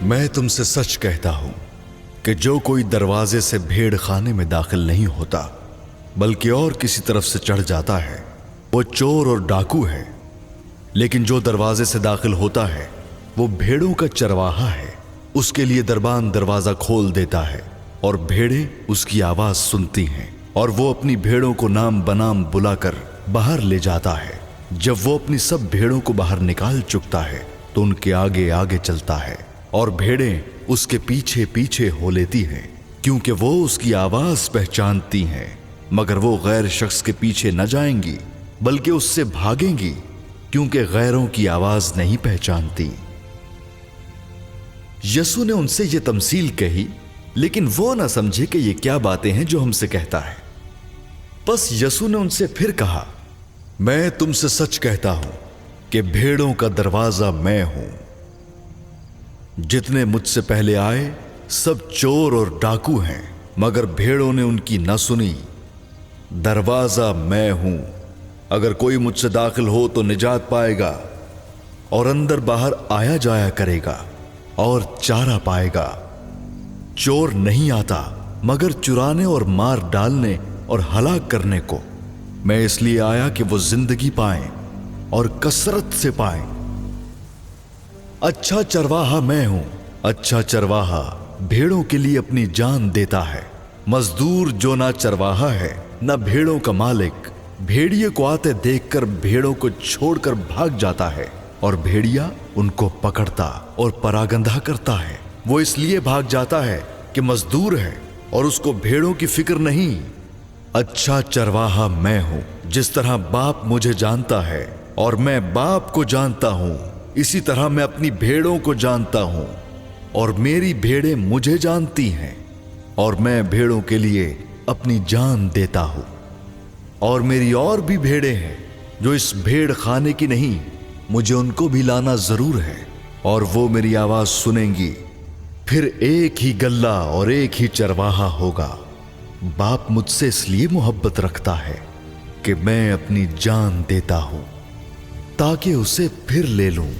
मैं तुमसे सच कहता हूं कि जो कोई दरवाजे से भेड़ खाने में दाखिल नहीं होता बल्कि और किसी तरफ से चढ़ जाता है, वो चोर और डाकू है। लेकिन जो दरवाजे से दाखिल होता है वो भेड़ों का चरवाहा है। उसके लिए दरबान दरवाजा खोल देता है और भेड़ें उसकी आवाज सुनती हैं और वो अपनी भेड़ों को नाम बनाम बुलाकर बाहर ले जाता है। जब वो अपनी सब भेड़ों को बाहर निकाल चुकता है तो उनके आगे आगे चलता है और भेड़ें उसके पीछे पीछे हो लेती हैं, क्योंकि वो उसकी आवाज पहचानती हैं। मगर वो गैर शख्स के पीछे न जाएंगी बल्कि उससे भागेंगी, क्योंकि गैरों की आवाज नहीं पहचानती। यसू ने उनसे ये तमसील कही, लेकिन वो न समझे कि ये क्या बातें हैं जो हमसे कहता है। बस यसू ने उनसे फिर कहा, मैं तुमसे सच कहता हूं कि भेड़ों का दरवाजा मैं हूं। जितने मुझसे पहले आए सब चोर और डाकू हैं, मगर भेड़ों ने उनकी न सुनी। दरवाजा मैं हूं। अगर कोई मुझसे दाखिल हो तो निजात पाएगा और अंदर बाहर आया जाया करेगा और चारा पाएगा। चोर नहीं आता मगर चुराने और मार डालने और हलाक करने को। मैं इसलिए आया कि वो जिंदगी पाएं और कसरत से पाएं। अच्छा चरवाहा मैं हूं। अच्छा चरवाहा भेड़ों के लिए अपनी जान देता है। मजदूर जो ना चरवाहा है ना भेड़ों का मालिक, भेड़िए को आते देखकर भेड़ों को छोड़कर भाग जाता है और भेड़िया उनको पकड़ता और परागंधा करता है। वो इसलिए भाग जाता है कि मजदूर है और उसको भेड़ों की फिक्र नहीं। अच्छा चरवाहा मैं हूं। जिस तरह बाप मुझे जानता है और मैं बाप को जानता हूं, इसी तरह मैं अपनी भेड़ों को जानता हूं और मेरी भेड़ें मुझे जानती हैं और मैं भेड़ों के लिए अपनी जान देता हूं। और मेरी और भी भेड़ें हैं जो इस भेड़ खाने की नहीं, मुझे उनको भी लाना जरूर है और वो मेरी आवाज सुनेंगी। फिर एक ही गल्ला और एक ही चरवाहा होगा। बाप मुझसे इसलिए मोहब्बत रखता है कि मैं अपनी जान देता हूं ताकि उसे फिर ले लूं।